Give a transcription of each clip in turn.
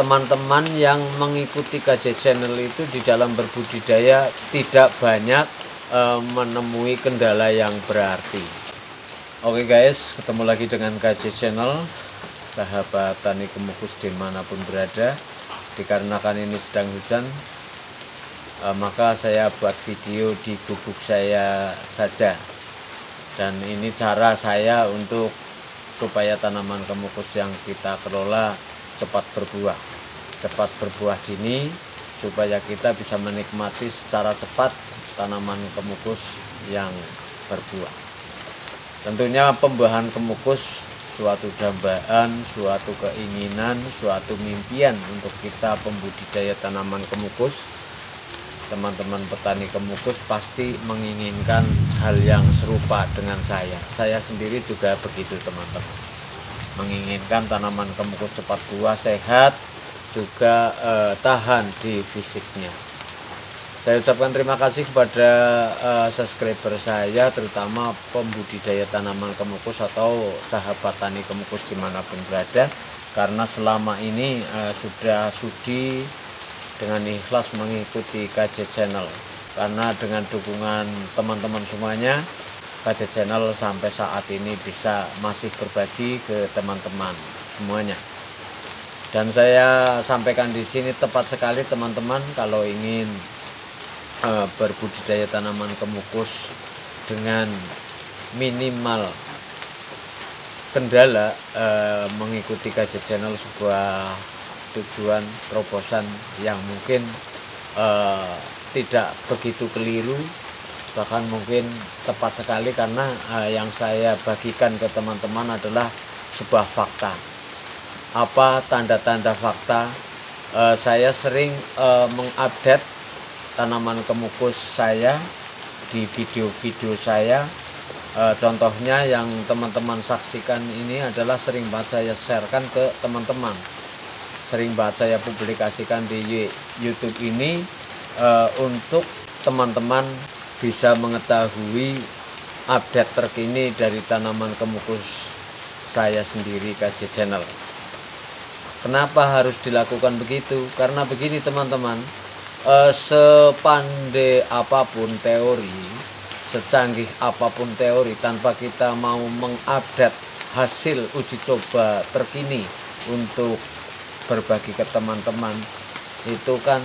teman-teman yang mengikuti KJ Channel itu di dalam berbudidaya tidak banyak menemui kendala yang berarti. Oke guys, ketemu lagi dengan KJ Channel, sahabat tani kemukus dimanapun berada. Dikarenakan ini sedang hujan, maka saya buat video di gubuk saya saja. Dan ini cara saya untuk supaya tanaman kemukus yang kita kelola cepat berbuah dini, supaya kita bisa menikmati secara cepat tanaman kemukus yang berbuah. Tentunya pembuahan kemukus suatu dambaan, suatu keinginan, suatu mimpian untuk kita pembudidaya tanaman kemukus. Teman-teman petani kemukus pasti menginginkan hal yang serupa dengan saya. Saya sendiri juga begitu teman-teman. Menginginkan tanaman kemukus cepat buah, sehat, juga tahan di fisiknya. Saya ucapkan terima kasih kepada subscriber saya, terutama pembudidaya tanaman kemukus atau sahabat tani kemukus dimanapun berada, karena selama ini sudah sudi dengan ikhlas mengikuti KJ Channel. Karena dengan dukungan teman-teman semuanya, KJ Channel sampai saat ini bisa masih berbagi ke teman-teman semuanya. Dan saya sampaikan di sini tepat sekali teman-teman, kalau ingin berbudidaya tanaman kemukus dengan minimal kendala, mengikuti KJ Channel sebuah tujuan terobosan yang mungkin tidak begitu keliru, bahkan mungkin tepat sekali, karena yang saya bagikan ke teman-teman adalah sebuah fakta. Apa tanda-tanda fakta? Saya sering mengupdate tanaman kemukus saya di video-video saya. Contohnya yang teman-teman saksikan ini adalah sering banget saya sharekan ke teman-teman, sering banget saya publikasikan di YouTube ini, untuk teman-teman bisa mengetahui update terkini dari tanaman kemukus saya sendiri, KJ Channel. Kenapa harus dilakukan begitu? Karena begini teman-teman, sepandai apapun teori, secanggih apapun teori, tanpa kita mau mengupdate hasil uji coba terkini untuk berbagi ke teman-teman, itu kan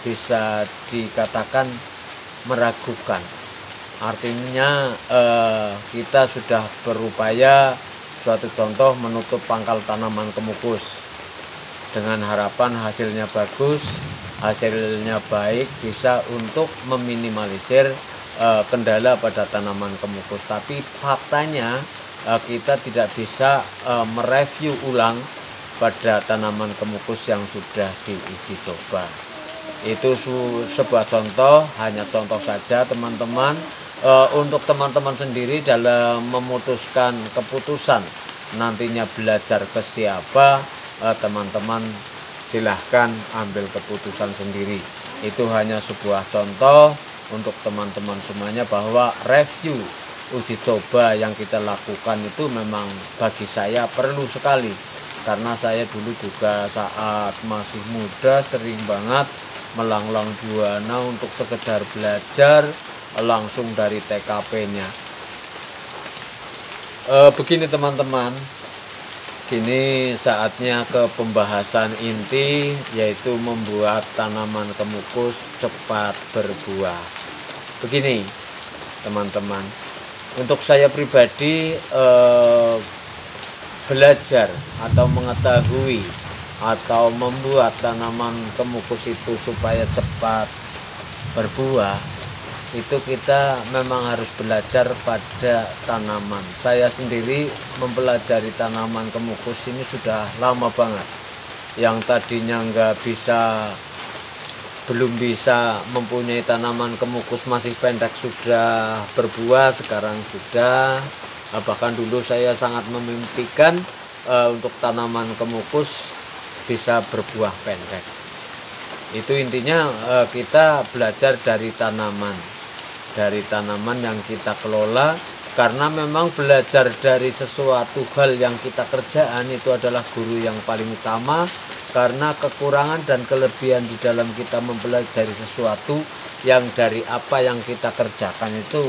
bisa dikatakan meragukan. Artinya kita sudah berupaya, suatu contoh, menutup pangkal tanaman kemukus dengan harapan hasilnya bagus, hasilnya baik, bisa untuk meminimalisir kendala pada tanaman kemukus. Tapi faktanya kita tidak bisa mereview ulang pada tanaman kemukus yang sudah diuji coba. Itu sebuah contoh, hanya contoh saja teman-teman. Untuk teman-teman sendiri dalam memutuskan keputusan nantinya belajar ke siapa, teman-teman silahkan ambil keputusan sendiri. Itu hanya sebuah contoh untuk teman-teman semuanya, bahwa review uji coba yang kita lakukan itu memang bagi saya perlu sekali. Karena saya dulu juga saat masih muda sering banget melanglang buana untuk sekedar belajar langsung dari TKP-nya. Begini teman-teman, kini saatnya ke pembahasan inti, yaitu membuat tanaman kemukus cepat berbuah. Begini teman-teman, untuk saya pribadi belajar atau mengetahui atau membuat tanaman kemukus itu supaya cepat berbuah, itu kita memang harus belajar pada tanaman. Saya sendiri mempelajari tanaman kemukus ini sudah lama banget. Yang tadinya belum bisa mempunyai tanaman kemukus masih pendek sudah berbuah, sekarang sudah. Bahkan dulu saya sangat memimpikan untuk tanaman kemukus bisa berbuah pendek. Itu intinya kita belajar dari tanaman yang kita kelola, karena memang belajar dari sesuatu hal yang kita kerjaan itu adalah guru yang paling utama karena kekurangan dan kelebihan di dalam kita mempelajari sesuatu yang dari apa yang kita kerjakan itu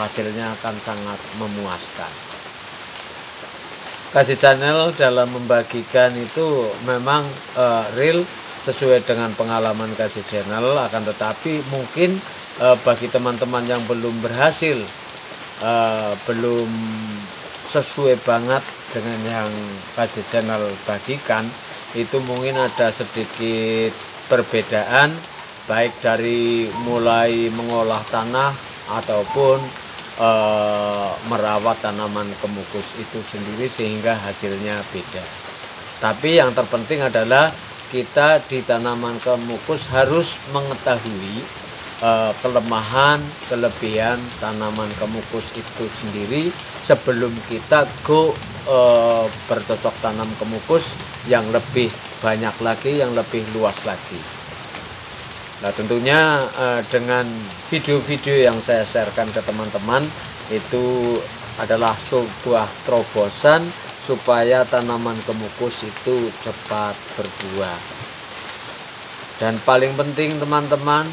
hasilnya akan sangat memuaskan. KJ Channel dalam membagikan itu memang real sesuai dengan pengalaman KJ Channel, akan tetapi mungkin bagi teman-teman yang belum berhasil, belum sesuai banget dengan yang KJ Channel bagikan, itu mungkin ada sedikit perbedaan baik dari mulai mengolah tanah ataupun merawat tanaman kemukus itu sendiri sehingga hasilnya beda. Tapi yang terpenting adalah kita di tanaman kemukus harus mengetahui kelemahan, kelebihan tanaman kemukus itu sendiri sebelum kita bercocok tanam kemukus yang lebih banyak lagi, yang lebih luas lagi. Nah, tentunya dengan video-video yang saya sharekan ke teman-teman itu adalah sebuah terobosan supaya tanaman kemukus itu cepat berbuah. Dan paling penting teman-teman,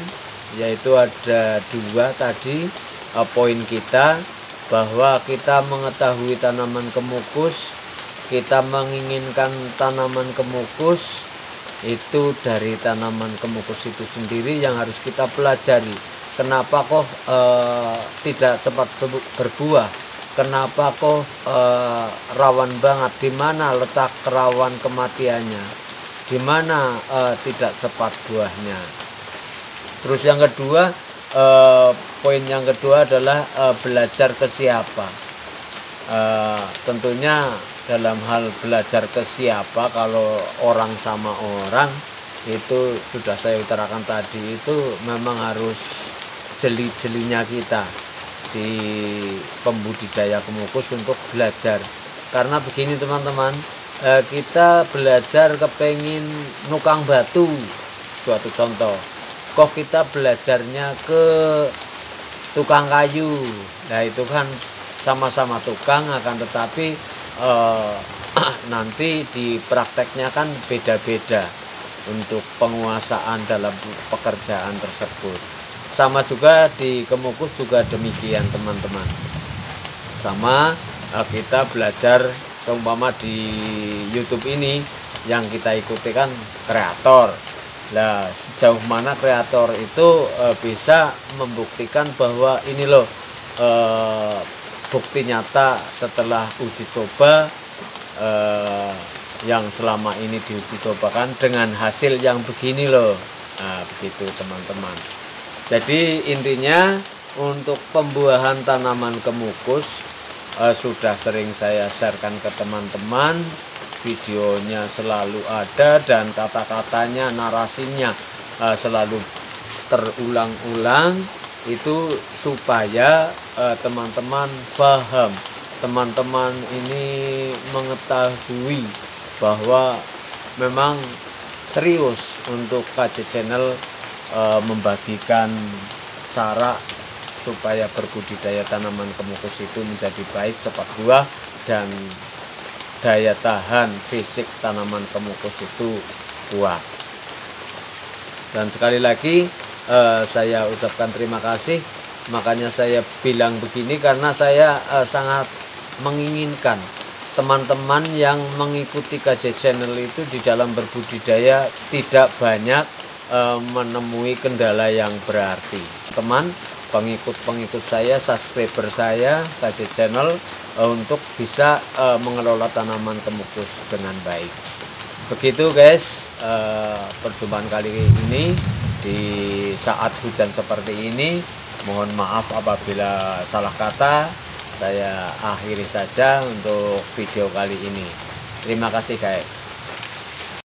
yaitu ada dua tadi poin kita, bahwa kita mengetahui tanaman kemukus, kita menginginkan tanaman kemukus itu dari tanaman kemukus itu sendiri yang harus kita pelajari. Kenapa kok tidak cepat berbuah? Kenapa kok rawan banget? Di mana letak rawan kematiannya? Di mana tidak cepat buahnya? Terus yang kedua, poin yang kedua adalah belajar ke siapa. Tentunya dalam hal belajar ke siapa, kalau orang sama orang itu sudah saya utarakan tadi, itu memang harus jeli-jelinya kita si pembudidaya kemukus untuk belajar. Karena begini teman-teman, kita belajar kepengin nukang batu, suatu contoh, kok kita belajarnya ke tukang kayu. Nah itu kan sama-sama tukang, akan tetapi nanti di prakteknya kan beda-beda untuk penguasaan dalam pekerjaan tersebut. Sama juga di kemukus juga demikian teman-teman. Sama kita belajar seumpama di YouTube ini yang kita ikuti kan kreator. Nah, sejauh mana kreator itu bisa membuktikan bahwa ini loh bukti nyata setelah uji coba yang selama ini diuji cobakan dengan hasil yang begini loh. Nah, begitu teman-teman. Jadi intinya untuk pembuahan tanaman kemukus sudah sering saya sharekan ke teman-teman, videonya selalu ada dan kata-katanya, narasinya selalu terulang-ulang, itu supaya teman-teman paham, teman-teman ini mengetahui bahwa memang serius untuk KJ Channel membagikan cara supaya berbudidaya tanaman kemukus itu menjadi baik, cepat buah, dan daya tahan fisik tanaman kemukus itu kuat. Dan sekali lagi saya ucapkan terima kasih. Makanya saya bilang begini karena saya sangat menginginkan teman-teman yang mengikuti KJ Channel itu di dalam berbudidaya tidak banyak menemui kendala yang berarti. Teman pengikut saya, subscriber saya KJ Channel untuk bisa mengelola tanaman kemukus dengan baik. Begitu guys, perjumpaan kali ini di saat hujan seperti ini. Mohon maaf apabila salah kata. Saya akhiri saja untuk video kali ini. Terima kasih guys.